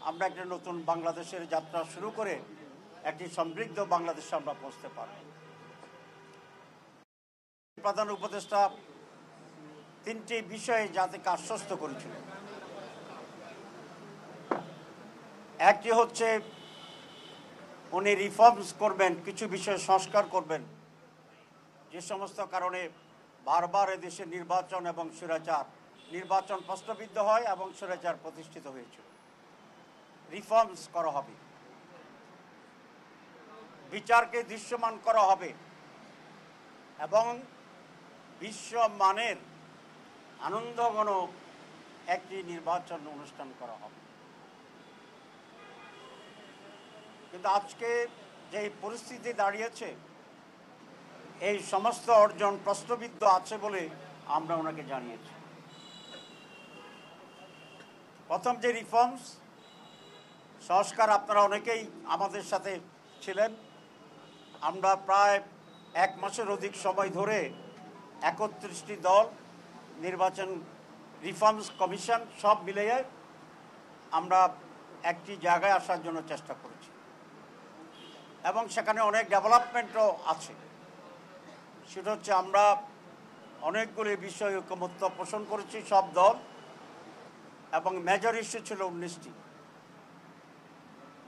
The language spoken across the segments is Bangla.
আমরা একটা নতুন বাংলাদেশের যাত্রা শুরু করে একটি সমৃদ্ধ বাংলাদেশে আমরা পৌঁছতে পারব। প্রধান উপদেষ্টা তিনটি বিষয়ে জাতিকে আশ্বস্ত করেছিলেন। একটি হচ্ছে উনি রিফর্মস করবেন, কিছু বিষয়ে সংস্কার করবেন, যে সমস্ত কারণে বারবার এদেশে নির্বাচন এবং স্বৈরাচার, নির্বাচন প্রশ্নবিদ্ধ হয় এবং স্বৈরাচার প্রতিষ্ঠিত হয়েছিল। রিফর্মস করা হবে, বিচারকে দৃশ্যমান করা হবে এবং বিশ্বমানের আনন্দঘন একটি নির্বাচন অনুষ্ঠান করা হবে। কিন্তু আজকে যে পরিস্থিতি দাঁড়িয়েছে, এই সমস্ত অর্জন প্রশ্নবিদ্ধ আছে বলে আমরা ওনাকে জানিয়েছি। প্রথম যে রিফর্মস সংস্কার, আপনারা অনেকেই আমাদের সাথে ছিলেন। আমরা প্রায় 1 মাসের অধিক সময় ধরে 31টি দল, নির্বাচন রিফর্মস কমিশন সব মিলিয়ে আমরা একটি জায়গায় আসার জন্য চেষ্টা করেছি এবং সেখানে অনেক ডেভেলপমেন্টও আছে। সেটা হচ্ছে আমরা অনেকগুলি বিষয় ঐকমত্য পোষণ করেছি সব দল, এবং মেজর ইস্যু ছিল 19টি।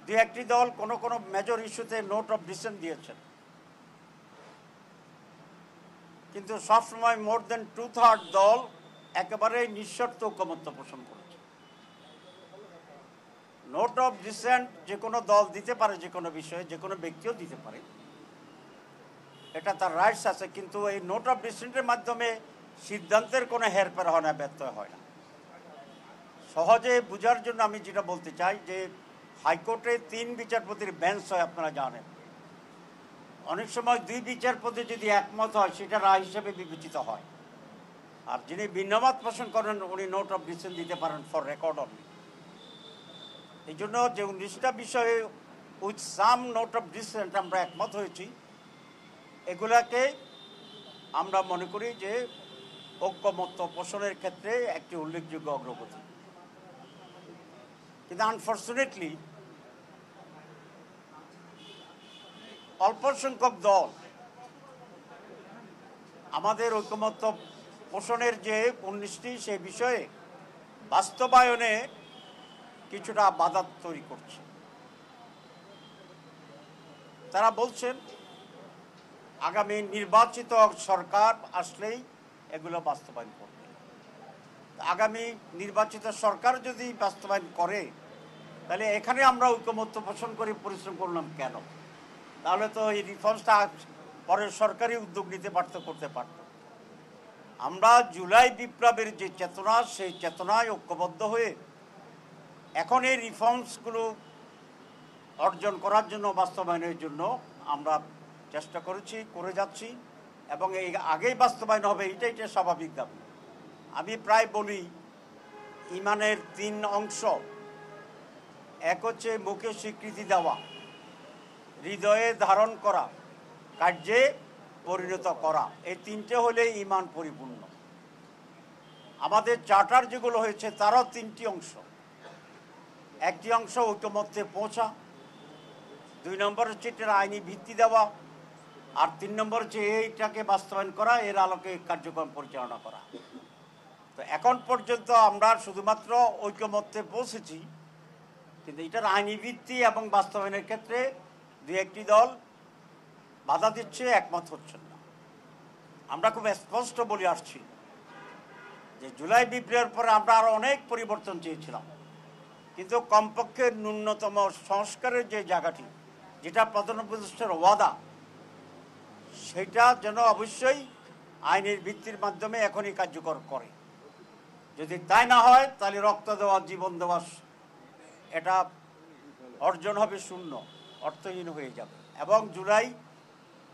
দু একটি দল কোনো মেজর ইস্যুতে নোট অফ ডিসেন্ট দিয়েছেন, কিন্তু সবসময় মোর দেন 2/3 দল একেবারে নিঃশর্ত ঐকমত্য পোষণ করেছে। নোট অফ ডিসেন্ট যে কোনো দল দিতে পারে, যে কোনো বিষয়ে, যে কোনো ব্যক্তিও দিতে পারে, এটা তার রাইটস আছে, কিন্তু এই নোট অফ ডিসেন্টের মাধ্যমে সিদ্ধান্তের কোনো হেরফের হয় না, ব্যত্যয় হয় না। সহজে বোঝার জন্য আমি যেটা বলতে চাই যে হাইকোর্টে 3 বিচারপতির বেঞ্চ হয়, আপনারা জানেন। অনেক সময় 2 বিচারপতি যদি একমত হয়, সেটা রায় হিসেবে বিবেচিত হয়, আর যিনি ভিন্নমত পোষণ করেন উনি নোট অফ ডিসেন্ট দিতে পারেন ফর রেকর্ড অনলি। এই জন্য যে 19টা বিষয়ে with some note of dissent আমরা একমত হয়েছি, এগুলাকে আমরা মনে করি যে ঐকমত্য পোষণের ক্ষেত্রে একটি উল্লেখযোগ্য অগ্রগতি। কিন্তু আনফর্চুনেটলি অল্প সংখ্যক দল আমাদের ঐকমত্য পোষণের যে 19টি সেই বিষয়ে বাস্তবায়নে কিছুটা বাধা তৈরি করছে। তারা বলছেন আগামী নির্বাচিত সরকার আসলেই এগুলো বাস্তবায়ন করবে। আগামী নির্বাচিত সরকার যদি বাস্তবায়ন করে, তাহলে এখানে আমরা ঐকমত্য পোষণ করে পরিশ্রম করলাম কেন? তাহলে তো এই রিফর্মসটা পরের সরকারি উদ্যোগ নিতে পারতো, করতে পারত। আমরা জুলাই বিপ্লবের যে চেতনা, সেই চেতনায় ঐক্যবদ্ধ হয়ে এখন এই রিফর্মসগুলো অর্জন করার জন্য, বাস্তবায়নের জন্য আমরা চেষ্টা করেছি, করে যাচ্ছি, এবং এই আগেই বাস্তবায়ন হবে, এটা স্বাভাবিক দাবি। আমি প্রায় বলি ইমানের 3 অংশ। এক হচ্ছে মুখে স্বীকৃতি দেওয়া, হৃদয়ে ধারণ করা, কার্যে পরিণত করা। এই 3টে হলে ইমান পরিপূর্ণ। আমাদের চার্টার যেগুলো হয়েছে তারও 3টি অংশ। একটি অংশ ঐকমত্যে পৌঁছা, 2 নম্বর হচ্ছে এটার আইনি ভিত্তি দেওয়া, আর 3 নম্বর হচ্ছে এইটাকে বাস্তবায়ন করা, এর আলোকে কার্যক্রম পরিচালনা করা। তো এখন পর্যন্ত আমরা শুধুমাত্র ঐকমত্যে পৌঁছেছি, কিন্তু এটার আইনি ভিত্তি এবং বাস্তবায়নের ক্ষেত্রে 2-1টি দল বাধা দিচ্ছে, একমত হচ্ছেন না। আমরা খুব স্পষ্ট বলে আসছি যে জুলাই বিপ্লবের পরে আমরা আরো অনেক পরিবর্তন চেয়েছিলাম, কিন্তু কমপক্ষে ন্যূনতম সংস্কারের যে জায়গাটি, যেটা প্রধান উপদেষ্টার ওয়াদা, সেটা যেন অবশ্যই আইনের ভিত্তির মাধ্যমে এখনই কার্যকর করে। যদি তাই না হয়, তাহলে রক্ত দেওয়া, জীবন দেওয়া, এটা অর্জন হবে শূন্য, অর্থহীন হয়ে যাবে। এবং জুলাই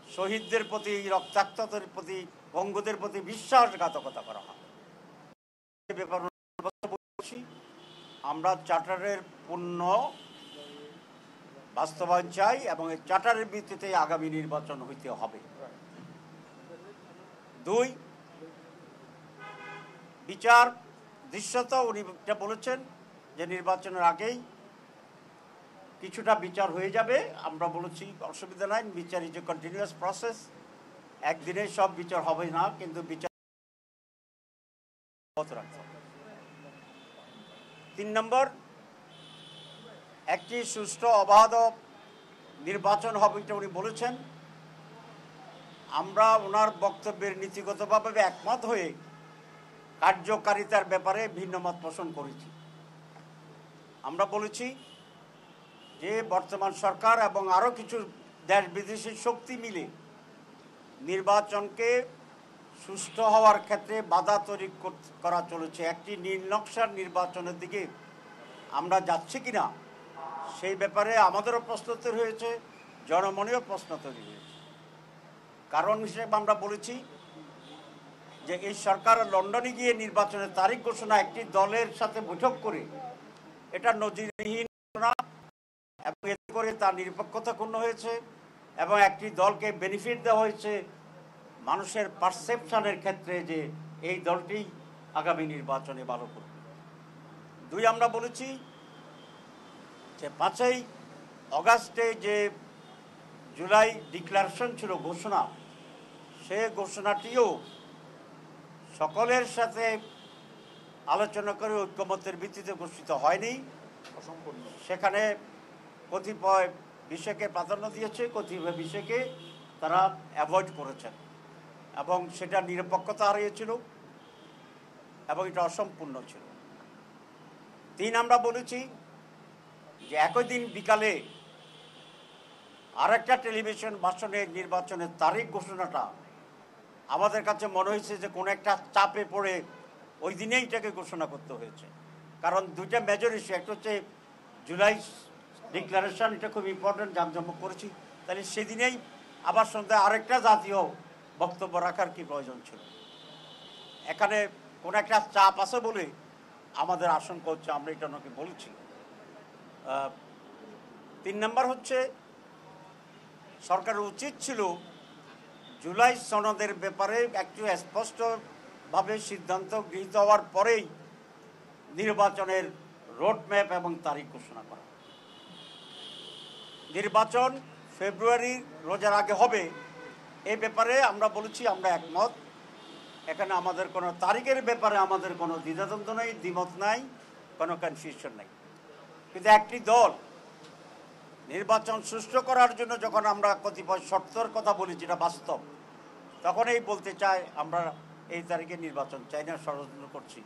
শহীদদের প্রতি, রক্তাক্তদের প্রতি, বঙ্গদের প্রতি বিশ্বাসঘাতকতা করা হয়। আমরা চার্টারের পূর্ণ বাস্তবায়ন চাই এবং এই চার্টারের ভিত্তিতে আগামী নির্বাচন হইতে হবে। 2, বিচার দৃশ্যত উনি এটা বলেছেন যে নির্বাচনের আগেই কিছুটা বিচার হয়ে যাবে। আমরা বলেছি অসুবিধা নাই, বিচার ইজ এ কন্টিনিউয়াস প্রসেস, একদিনে সব বিচার হবে না, কিন্তু বিচার রাখতে হবে। 3 নম্বর, একটি সুষ্ঠু অবাধ নির্বাচন হবে, এটা উনি বলেছেন। আমরা ওনার বক্তব্যের নীতিগতভাবে একমত হয়ে কার্যকারিতার ব্যাপারে ভিন্ন মত পোষণ করেছি। আমরা বলেছি যে বর্তমান সরকার এবং আরও কিছু দেশ বিদেশি শক্তি মিলে নির্বাচনকে সুষ্ঠু হওয়ার ক্ষেত্রে বাধা তৈরি করা চলেছে। একটি নির্নকশার নির্বাচনের দিকে আমরা যাচ্ছি কিনা সেই ব্যাপারে আমাদেরও প্রশ্ন তৈরি হয়েছে, জনমনেও প্রশ্ন তৈরি হয়েছে। কারণ হিসেবে আমরা বলেছি যে এই সরকার লন্ডনে গিয়ে নির্বাচনের তারিখ ঘোষণা একটি দলের সাথে বৈঠক করে এটা নজিরবিহীন ঘটনা, এবং এতে করে তার নিরপেক্ষতা ক্ষুণ্ণ হয়েছে এবং একটি দলকে বেনিফিট দেওয়া হয়েছে মানুষের পারসেপশনের ক্ষেত্রে যে এই দলটি আগামী নির্বাচনে ভালো করবে। 2, আমরা বলেছি যে 5ই অগাস্টে যে জুলাই ডিক্লারেশন ছিল, ঘোষণা, সে ঘোষণাটিও সকলের সাথে আলোচনা করে ঐক্যমত্যের ভিত্তিতে ঘোষিত হয়নি। সেখানে কতিপয় বিষয়কে প্রাধান্য দিয়েছে, কতিপয় বিষয়কে তারা অ্যাভয়েড করেছেন এবং সেটা নিরপেক্ষতা হারিয়েছিল এবং এটা অসম্পূর্ণ ছিল। 3, আমরা বলেছি যে একই দিন বিকালে আরেকটা টেলিভিশন ভাষণে নির্বাচনের তারিখ ঘোষণাটা আমাদের কাছে মনে হয়েছে যে কোনো একটা চাপে পড়ে ওই দিনেই এটাকে ঘোষণা করতে হয়েছে। কারণ 2টা মেজর ইস্যু, একটা হচ্ছে জুলাই ডিক্লারেশন, এটা খুব ইম্পর্টেন্ট, জাঁকজমক করেছি, তাহলে সেদিনেই আবার সন্ধ্যায় আরেকটা জাতীয় বক্তব্য রাখার কি প্রয়োজন ছিল? এখানে কোনো একটা চাপ আছে বলে আমাদের আশঙ্কা হচ্ছে, আমরা এটা ওনাকে বলেছি। 3 নম্বর হচ্ছে সরকারের উচিত ছিল জুলাই সনদের ব্যাপারে একটু স্পষ্টভাবে সিদ্ধান্ত গৃহীত হওয়ার পরেই নির্বাচনের রোডম্যাপ এবং তারিখ ঘোষণা করা। নির্বাচন ফেব্রুয়ারি রোজার আগে হবে, এই ব্যাপারে আমরা বলেছি আমরা একমত। এখানে আমাদের কোনো তারিখের ব্যাপারে আমাদের কোনো দ্বিধাদ্বন্দ্ব নেই, দ্বিমত নাই, কোনো কনফিউশন নেই। কিন্তু একটি দল নির্বাচন সুষ্ঠু করার জন্য যখন আমরা কতিপয় শর্তের কথা বলি, যেটা বাস্তব, তখন এই বলতে চায় আমরা এই তারিখে নির্বাচন চাই না, ষড়যন্ত্র করছি।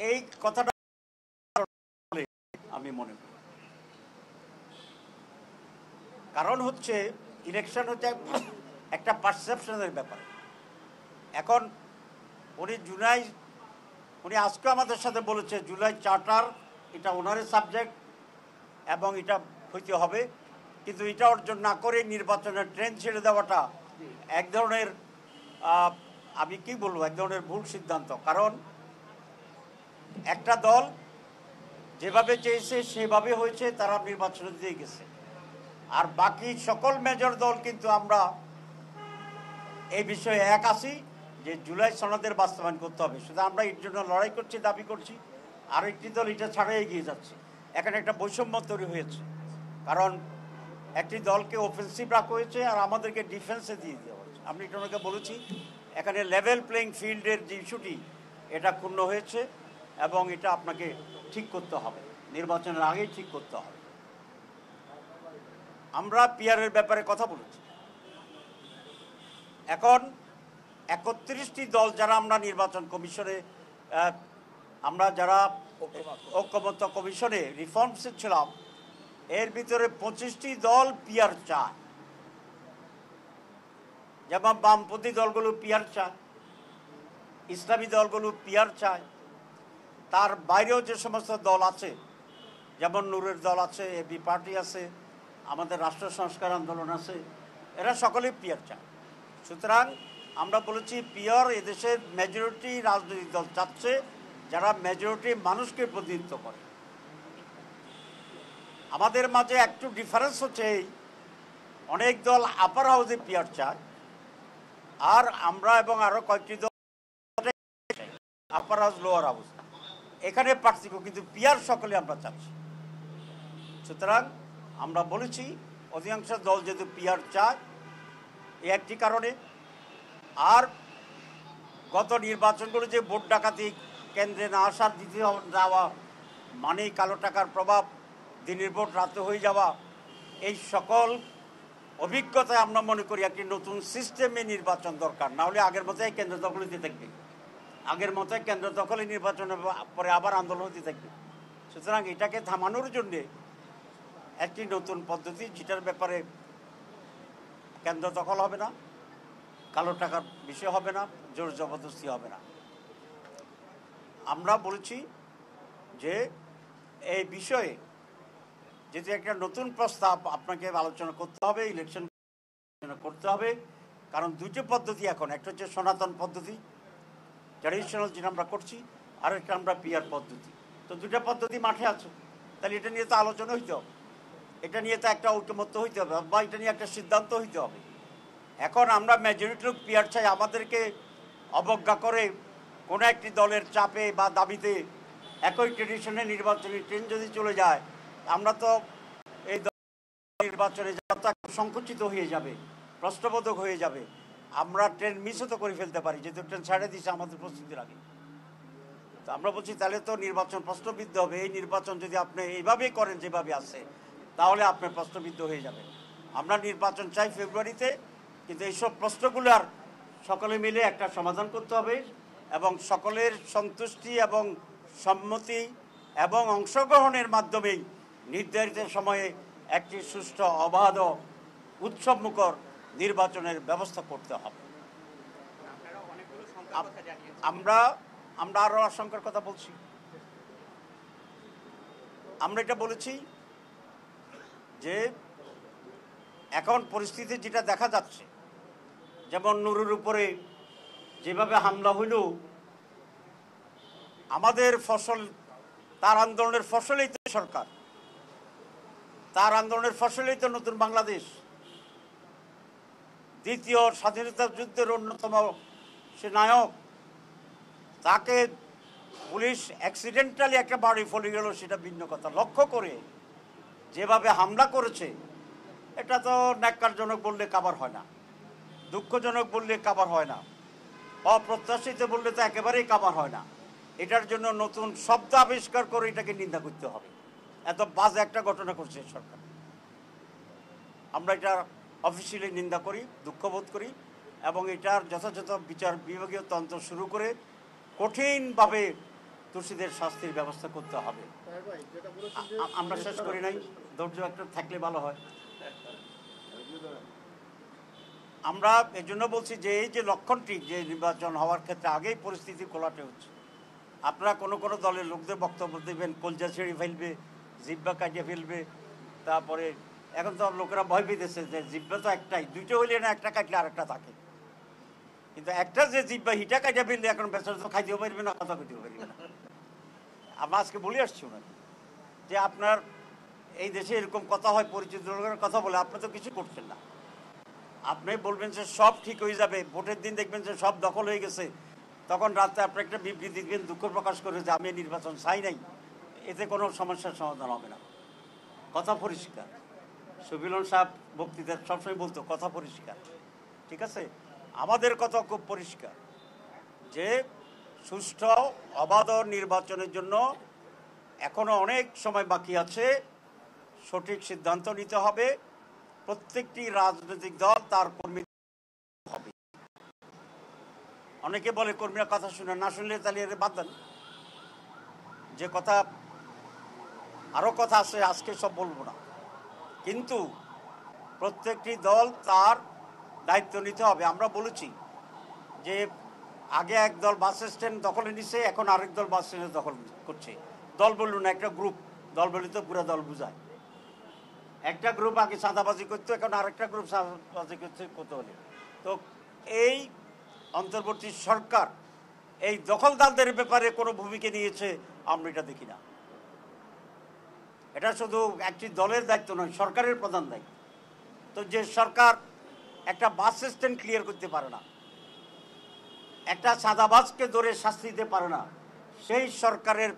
এই কথাটা আমি মনে করি, কারণ হচ্ছে ইলেকশন হচ্ছে একটা পারসেপশনের ব্যাপার। এখন উনি আজকে আমাদের সাথে বলেছে জুলাই চার্টার এটা ওনারের সাবজেক্ট এবং এটা হইতে হবে, কিন্তু এটা অর্জন না করে নির্বাচনের ট্রেন ছেড়ে দেওয়াটা এক ধরনের আমি কি বলবো, এক ধরনের ভুল সিদ্ধান্ত। কারণ একটা দল যেভাবে চেয়েছে সেভাবে হয়েছে, তারা নির্বাচনে দিয়ে গেছে, আর বাকি সকল মেজর দল কিন্তু আমরা এই বিষয়ে এক আছি যে জুলাই সনদের বাস্তবায়ন করতে হবে। শুধু আমরা এর জন্য লড়াই করছি, দাবি করছি, আর একটি দল এটা ছাড়াই এগিয়ে যাচ্ছে। এখানে একটা বৈষম্য তৈরি হয়েছে, কারণ একটি দলকে অফেন্সিভ রাখা হয়েছে আর আমাদেরকে ডিফেন্সে দিয়ে দেওয়া হয়েছে। আমি এটা ওনাকে বলেছি, এখানে লেভেল প্লেইং ফিল্ডের যে ইস্যুটি, এটা ক্ষুণ্ণ হয়েছে এবং এটা আপনাকে ঠিক করতে হবে, নির্বাচনের আগেই ঠিক করতে হবে। আমরা পিআরের ব্যাপারে কথা বলেছি। এখন 31টি দল যারা আমরা নির্বাচন কমিশনে, আমরা যারা ঐক্যমত্য কমিশনে রিফর্মসে ছিলাম, এর ভিতরে 25টি দল পিআর চায়। যেমন বামপন্থী দলগুলো পিআর চায়, ইসলামী দলগুলো পিআর চায়, তার বাইরেও যে সমস্ত দল আছে, যেমন নূরের দল আছে, এবি পার্টি আছে, আমাদের রাষ্ট্র সংস্কার আন্দোলন আছে, এরা সকলেই পিআর চায়। সুতরাং আমরা বলেছি পিআর এদেশের মেজরিটি রাজনৈতিক দল চাচ্ছে, যারা মেজরিটি মানুষকে প্রতিনিধিত্ব করে। আমাদের মাঝে একটু ডিফারেন্স হচ্ছে এই, অনেক দল আপার হাউসে পিআর চায়, আর আমরা এবং আরো কয়েকটি দল আপার হাউস লোয়ার হাউস, এখানে পার্থক্য, কিন্তু পিআর সকলে আমরা চাচ্ছি। সুতরাং আমরা বলেছি অধিকাংশ দল যেহেতু পিআর চায় এই একটি কারণে। আর গত নির্বাচনগুলো যে ভোট ডাকাতি কেন্দ্রে না আসার দিতে যাওয়া মানেই কালো টাকার প্রভাব, দিনের ভোট রাতে হয়ে যাওয়া, এই সকল অভিজ্ঞতায় আমরা মনে করি একটি নতুন সিস্টেমে নির্বাচন দরকার। না হলে আগের মতোই কেন্দ্র দখল হতে থাকবে, আগের মতোই কেন্দ্র দখলে নির্বাচনের পরে আবার আন্দোলন হতে থাকবে। সুতরাং এটাকে থামানোর জন্যে একটি নতুন পদ্ধতি, যেটার ব্যাপারে কেন্দ্র দখল হবে না, কালো টাকার বিষয় হবে না, জোর জবরদস্তি হবে না। আমরা বলেছি যে এই বিষয়ে যেহেতু একটা নতুন প্রস্তাব আপনাকে আলোচনা করতে হবে, ইলেকশন করতে হবে, কারণ দুটো পদ্ধতি এখন, একটা হচ্ছে সনাতন পদ্ধতি ট্র্যাডিশনাল যেটা আমরা করছি, আর একটা আমরা পিআর পদ্ধতি। তো দুটো পদ্ধতি মাঠে আছে, তাহলে এটা নিয়ে তো আলোচনা হইতে হবে, এটা নিয়ে তো একটা ঐকমত্য হইতে হবে, বা এটা নিয়ে একটা সিদ্ধান্ত হইতে হবে। এখন আমরা মেজরিটি লোক পিআর চাই, আমাদেরকে অবজ্ঞা করে কোনো একটি দলের চাপে বা দাবিতে একই ট্রেডিশনে নির্বাচনী ট্রেন যদি চলে যায়, আমরা তো এই নির্বাচনে যাত্রা সংকুচিত হয়ে যাবে, প্রশ্নবোধক হয়ে যাবে, আমরা ট্রেন মিসও তো করে ফেলতে পারি, যেহেতু ট্রেন ছাড়ে দিচ্ছে আমাদের প্রস্তুতির আগে। তো আমরা বলছি তাহলে তো নির্বাচন প্রশ্নবিদ্ধ হবে। এই নির্বাচন যদি আপনি এইভাবেই করেন যেভাবে আছে, তাহলে আপনি প্রশ্নবিদ্ধ হয়ে যাবেন। আমরা নির্বাচন চাই ফেব্রুয়ারিতে, কিন্তু এইসব প্রশ্নগুলোর সকলে মিলে একটা সমাধান করতে হবে, এবং সকলের সন্তুষ্টি এবং সম্মতি এবং অংশগ্রহণের মাধ্যমেই নির্ধারিত সময়ে একটি সুষ্ঠু অবাধ উৎসবমুখর নির্বাচনের ব্যবস্থা করতে হবে। আমরা আরও আশঙ্কার কথা বলছি। আমরা এটা বলেছি যে এখন পরিস্থিতি যেটা দেখা যাচ্ছে, যেমন নুরুর উপরে যেভাবে হামলা হইল, আমাদের ফসল, তার আন্দোলনের ফসলেই তো সরকার, তার আন্দোলনের ফসলেই তো নতুন বাংলাদেশ। দ্বিতীয় স্বাধীনতা যুদ্ধের অন্যতম সে নায়ক, তাকে পুলিশ অ্যাক্সিডেন্টালি একটা বাড়ি ফলে গেল, সেটা ভিন্ন কথা। লক্ষ্য করে যেভাবে হামলা করেছে, এটা তো ন্যাক্কারজনক বললে কাবার হয় না, দুঃখজনক বললে কাবার হয় না, অপ্রত্যাশিত বললে তো একেবারেই কাবার হয় না। এটার জন্য নতুন শব্দ আবিষ্কার করে এটাকে নিন্দা করতে হবে। এত বাজে একটা ঘটনা করছে সরকার। আমরা এটা অফিসিয়ালি নিন্দা করি, দুঃখবোধ করি, এবং এটার যথাযথ বিচার বিভাগীয় তন্ত্র শুরু করে কঠিনভাবে দোষীদের শাস্তির ব্যবস্থা করতে হবে। আমরা শেষ করি নাই, ধৈর্য একটা থাকলে ভালো হয়। আমরা এই জন্য বলছি যে এই যে লক্ষণটি, যে নির্বাচন হওয়ার ক্ষেত্রে আগেই পরিস্থিতি কোলাটে হচ্ছে। আপনারা কোনো কোনো দলের লোকদের বক্তব্য দেবেন, কলজা ছেড়ে ফেলবে, জিব্বা কাটিয়ে ফেলবে, তারপরে এখন তো লোকেরা ভয় পেতেছে যে জিব্বা তো একটাই, দুইটা হইলে না একটা কাটলে আরেকটা থাকে, কিন্তু একটা যে জিব্বা হিটা কাটিয়ে ফেললে এখন বেচারা তো খাইতেও পারবে না, কথা কইতেও পারবে না। আমরা আজকে বলে আসছি ওনাকে যে আপনার এই দেশে এরকম কথা হয়, পরিচিত লোকের কথা বলে, আপনি তো কিছু করছেন না। আপনি বলবেন যে সব ঠিক হয়ে যাবে, ভোটের দিন দেখবেন যে সব দখল হয়ে গেছে, তখন রাতে আপনি একটা বিবৃতি দিবেন, দুঃখ প্রকাশ করে যে আমি নির্বাচন চাই নাই, এতে কোনো সমস্যার সমাধান হবে না। কথা পরিষ্কার। সুবিলন সাহেব বক্তৃতার সবসময় বলতো কথা পরিষ্কার, ঠিক আছে? আমাদের কথা খুব পরিষ্কার যে সুষ্ঠু অবাধ নির্বাচনের জন্য এখনো অনেক সময় বাকি আছে, সঠিক সিদ্ধান্ত নিতে হবে। প্রত্যেকটি রাজনৈতিক দল তার কর্মী হবে। অনেকে বলে কর্মীরা কথা শুনে না, শুনলে তাহলে বাদ দেন, যে কথা আরও কথা আছে আজকে সব বলবো না, কিন্তু প্রত্যেকটি দল তার দায়িত্ব নিতে হবে। আমরা বলেছি যে আগে এক দল বাস স্ট্যান্ড দখলে নিছে, এখন আরেক দল বাস স্ট্যান্ডে দখল করছে। দল বলল না, একটা গ্রুপ। দল বলি তো পুরো দল বুঝায়। একটা গ্রুপ আগে চাঁদাবাজি করতো, এখন আরেকটা গ্রুপ চাঁদাবাজি করছে কোতোয়ালি। তো এই অন্তর্বর্তী সরকার এই দখলদারদের ব্যাপারে কোনো ভূমিকা নিয়েছে আমরা এটা দেখি না। এটা শুধু একটি দলের দায়িত্ব নয়, সরকারের প্রধান দায়িত্ব। তো যে সরকার একটা বাস স্ট্যান্ড ক্লিয়ার করতে পারে না, একটা চাঁদাবাজকে ধরে শাস্তি দিতে পারে না, সেই সরকারের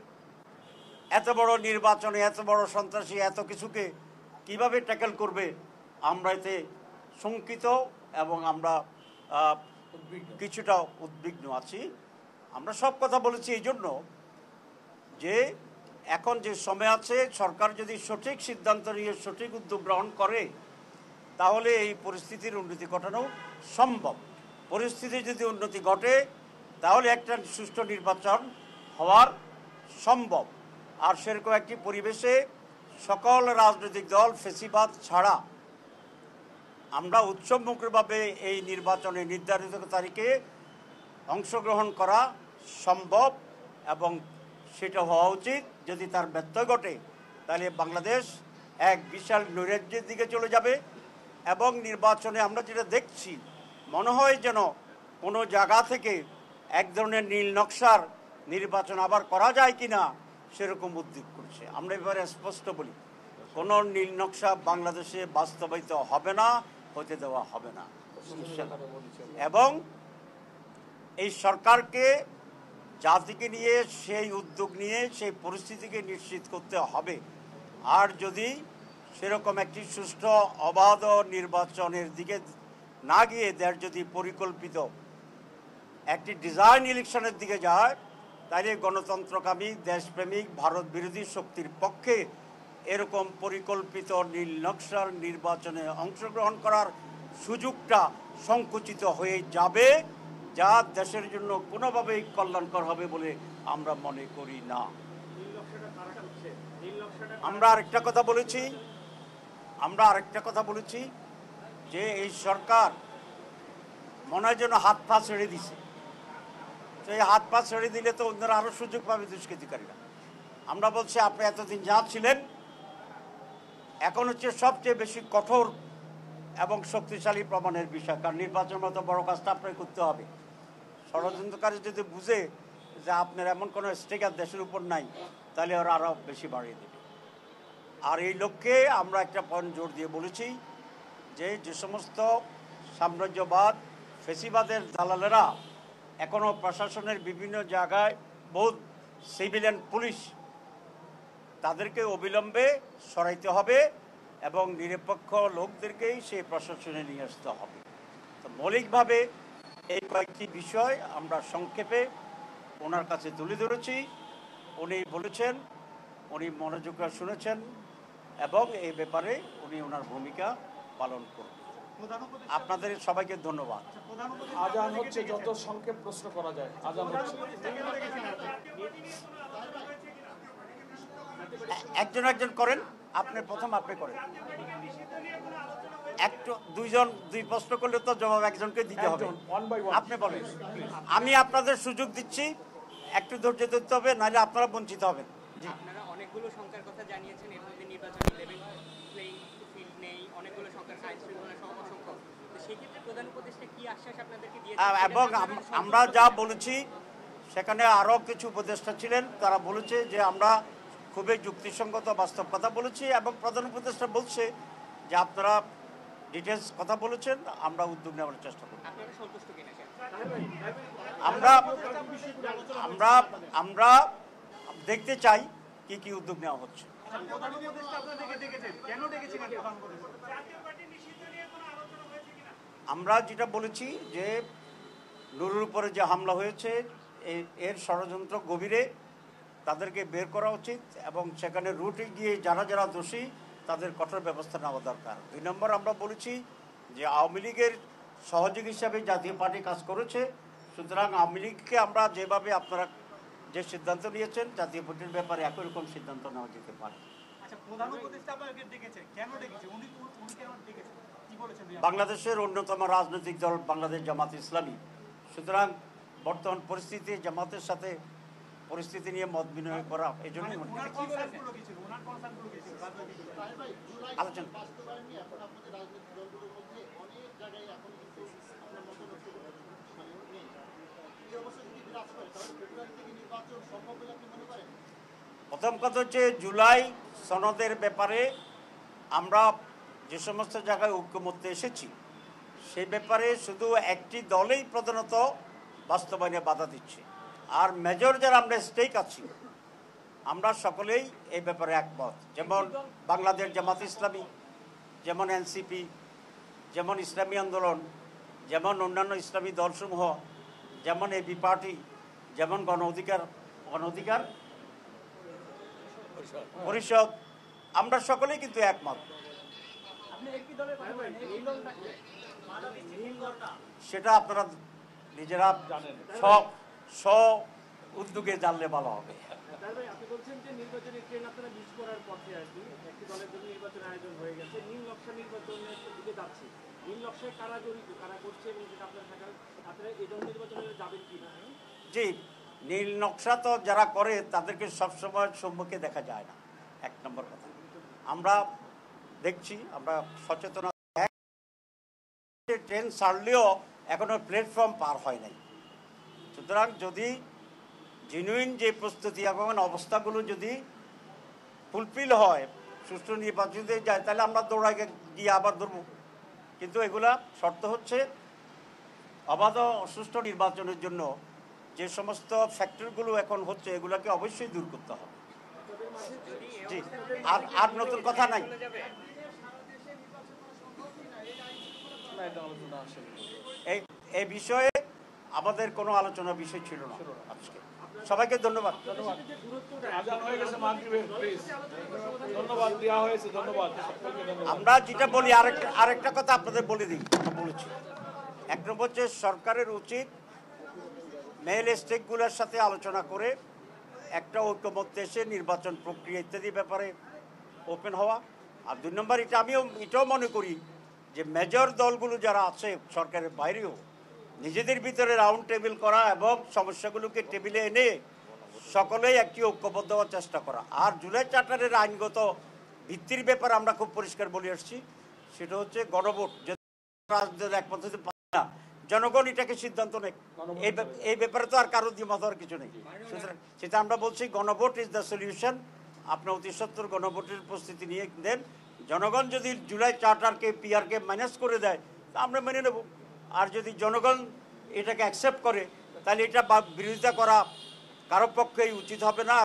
এত বড় নির্বাচনে এত বড় সন্ত্রাসী এত কিছুকে কিভাবে ট্যাকেল করবে আমরা এতে শঙ্কিত এবং আমরা কিছুটা উদ্বিগ্ন আছি। আমরা সব কথা বলেছি এই জন্য যে এখন যে সময় আছে, সরকার যদি সঠিক সিদ্ধান্ত নিয়ে সঠিক উদ্যোগ গ্রহণ করে তাহলে এই পরিস্থিতির উন্নতি ঘটানো সম্ভব। পরিস্থিতি যদি উন্নতি ঘটে তাহলে একটা সুষ্ঠু নির্বাচন হওয়ার সম্ভব। আর সেরকম একটি পরিবেশে সকল রাজনৈতিক দল ফেসিবাদ ছাড়া আমরা উৎসবমুখরভাবে এই নির্বাচনে নির্ধারিত তারিখে অংশগ্রহণ করা সম্ভব এবং সেটা হওয়া উচিত। যদি তার ব্যত্যয় ঘটে তাহলে বাংলাদেশ এক বিশাল নৈরাজ্যের দিকে চলে যাবে এবং নির্বাচনে আমরা যেটা দেখছি মনে হয় যেন কোনো জায়গা থেকে এক ধরনের নীল নকশার নির্বাচন আবার করা যায় কিনা সেরকম উদ্যোগ করছে। আমরা এবারে স্পষ্ট বলি, কোনো নীল নকশা বাংলাদেশে বাস্তবায়িত হবে না, হতে দেওয়া হবে না। এবং এই সরকারকে জাতিকে নিয়ে সেই উদ্যোগ নিয়ে সেই পরিস্থিতিকে নিশ্চিত করতে হবে। আর যদি সেরকম একটি সুষ্ঠু অবাধ নির্বাচনের দিকে না গিয়ে দেশ যদি পরিকল্পিত একটি ডিজাইন ইলেকশনের দিকে যায় তাহলে গণতন্ত্রকামী দেশপ্রেমিক ভারত বিরোধী শক্তির পক্ষে এরকম পরিকল্পিত নীল নকশার নির্বাচনে অংশগ্রহণ করার সুযোগটা সংকুচিত হয়ে যাবে, যা দেশের জন্য কোনোভাবেই কল্যাণকর হবে বলে আমরা মনে করি না। আমরা আরেকটা কথা বলেছি যে এই সরকার মনে হয় যেন হাত পা ছেড়ে দিছে। তো এই হাত পা ছেড়ে দিলে তো অন্যরা আরও সুযোগ পাবে দুষ্কৃতিকারীরা। আমরা বলছি আপনি এতদিন যা ছিলেন এখন হচ্ছে সবচেয়ে বেশি কঠোর এবং শক্তিশালী প্রমাণের বিষয়, কারণ নির্বাচন মতো বড় কাজটা আপনাকে করতে হবে। ষড়যন্ত্রকারী যদি বুঝে যে আপনার এমন কোনো স্টিকার দেশের উপর নাই তাহলে ওরা আরও বেশি বাড়িয়ে দেবে। আর এই লক্ষ্যে আমরা একটা পয়েন্ট জোর দিয়ে বলেছি যে সমস্ত সাম্রাজ্যবাদ ফেসিবাদের দালালেরা এখনও প্রশাসনের বিভিন্ন জায়গায় বহু সিভিলিয়ান পুলিশ, তাদেরকে অবিলম্বে সরাইতে হবে এবং নিরপেক্ষ লোকদেরকেই সেই প্রশাসনে নিয়ে আসতে হবে। তো মৌলিকভাবে এই কয়েকটি বিষয় আমরা সংক্ষেপে ওনার কাছে তুলে ধরেছি। উনি বলেছেন, উনি মনোযোগ শুনেছেন এবং এই ব্যাপারে উনি ওনার ভূমিকা পালন করবেন। আপনাদের সবাইকে ধন্যবাদ। আজান হচ্ছে, যত সংক্ষেপ প্রশ্ন করা যায়। আজান হচ্ছে, একজন একজন করেন, আপনি প্রথম আপনি করেন। একটু দুই প্রশ্ন করলে তো জবাব একজনকে দিতে হবে। আপনি বলেন, আমি আপনাদের সুযোগ দিচ্ছি, একটু ধৈর্য ধরতে হবে, নাহলে আপনারা বঞ্চিত হবেন। জি, আপনারা অনেকগুলো সংখ্যার কথা জানিয়েছেন, এর মধ্যে নির্বাচনী লেভেল প্লেইং ফিল্ড নেই, অনেকগুলো সংখ্যার আইন শৃঙ্খলা সহ অসংখ্য। তো সেই ক্ষেত্রে প্রধান উপদেষ্টা কি আশ্বাস আপনাদেরকে দিয়েছেন? এবং আমরা যা বলেছি সেখানে আরও কিছু উপদেষ্টা ছিলেন, তারা বলেছে যে আমরা খুবই যুক্তিসঙ্গত বাস্তব কথা বলেছি এবং প্রধান উপদেষ্টা বলছে যে আপনারা ডিটেলস কথা বলেছেন, আমরা উদ্যোগ নেওয়ার চেষ্টা করব। আপনারা সন্তুষ্ট কিনা? আমরা দেখতে চাই কি কি উদ্যোগ নেওয়া হচ্ছে। আমরা যেটা বলেছি যে নুরুর উপরে যে হামলা হয়েছে এর ষড়যন্ত্র গভীরে, তাদেরকে বের করা উচিত এবং সেখানে রুটে গিয়ে যারা যারা দোষী তাদের কঠোর ব্যবস্থা নেওয়া দরকার। 2 নম্বর আমরা বলেছি যে আওয়ামী লীগের সহযোগী হিসাবে জাতীয় পার্টি কাজ করেছে, সুতরাং আওয়ামী লীগকে আমরা যেভাবে আপনারা যে সিদ্ধান্ত নিয়েছেন জাতীয় পার্টির ব্যাপারে একই রকম সিদ্ধান্ত নেওয়া যেতে পারে। বাংলাদেশের অন্যতম রাজনৈতিক দল বাংলাদেশ জামাত ইসলামী, সুতরাং বর্তমান পরিস্থিতি জামাতের সাথে পরিস্থিতি নিয়ে মত বিনিময় করা এই জন্যই আলোচনা। প্রথম কথা হচ্ছে জুলাই সনদের ব্যাপারে আমরা যে সমস্ত জায়গায় ঐক্যমত্যে এসেছি সেই ব্যাপারে শুধু একটি দলেই প্রধানত বাস্তবায়নে বাধা দিচ্ছে, আর মেজর যারা আমরা স্টেক আছি আমরা সকলেই এই ব্যাপারে একমত, যেমন বাংলাদেশ জামাত ইসলামী, যেমন এনসিপি, যেমন ইসলামী আন্দোলন, যেমন অন্যান্য ইসলামী দলসমূহ, যেমন এবি পার্টি, যেমন গণ অধিকার পরিষদ, আমরা সকলেই কিন্তু একমত। সেটা আপনারা নিজেরা স্ব উদ্যোগে জানলে ভালো হবে। আপনি বলছেন যে নির্বাচনী ট্রেন আপনারা মিস করার পথে আর কি একটি দলের জন্য নির্বাচন আয়োজন হয়ে গেছে, নীল নকশা নির্বাচনের দিকে যাচ্ছে, নীল নকশায় কারা জড়িত, কারা করছে এবং যেটা আপনারা এই দল নির্বাচনে যাবেন কি না? জি, নীল নকশা তো যারা করে তাদেরকে সবসময় সম্মুখে দেখা যায় না, এক নম্বর কথা। আমরা দেখছি, আমরা সচেতন, ট্রেন ছাড়লেও এখনো প্ল্যাটফর্ম পার হয় নাই। সুতরাং যদি জেনুইন যে প্রস্তুতি এবং অবস্থাগুলো যদি ফুলফিল হয়, সুষ্ঠু নির্বাচনে যায়, তাহলে আমরা দৌড়াই গিয়ে আবার ধরবো। কিন্তু এগুলা শর্ত হচ্ছে অবাধ সুষ্ঠু নির্বাচনের জন্য যে সমস্ত ফ্যাক্টরগুলো এখন হচ্ছে এগুলোকে অবশ্যই দূর করতে হবে। জি, আর নতুন কথা নাই। এই বিষয়ে আমাদের কোনো আলোচনার বিষয় ছিল না আজকে। সবাইকে ধন্যবাদ। আমরা যেটা বলি, আরেকটা কথা আপনাদের বলে দিই, বলেছি, এক নম্বর হচ্ছে সরকারের উচিত মেল স্টেকগুলোর সাথে আলোচনা করে একটা ঐক্যমত্যে এসে নির্বাচন প্রক্রিয়া ইত্যাদি ব্যাপারে ওপেন হওয়া। আর দুই নম্বর, এটাও মনে করি যে মেজর দলগুলো যারা আছে সরকারের বাইরেও নিজেদের ভিতরে রাউন্ড টেবিল করা এবং সমস্যাগুলোকে টেবিলে এনে সকলেই একটি ঐক্যবদ্ধ হওয়ার চেষ্টা করা। আর জুলাই চার্টারের আইনগত ভিত্তির ব্যাপারে আমরা খুব পরিষ্কার বলে আসছি, সেটা হচ্ছে গণভোট। যে একমত হতে পারে না, জনগণ এটাকে সিদ্ধান্ত নেয়, এই ব্যাপারে তো আর কারো দ্বিমত হওয়ার কিছু নেই। সেটা আমরা বলছি গণভোট ইজ দ্য সলিউশন। আপনি অতি সত্তর গণভোটের প্রস্তুতি নিয়ে দেন। জনগণ যদি জুলাই চার্টারকে পিআরকে মাইনাস করে দেয় তা আমরা মেনে নেব। আর যদি জনগণ এটাকে অ্যাকসেপ্ট করে তাহলে এটা বিরোধিতা করা কারো পক্ষেই উচিত হবে না।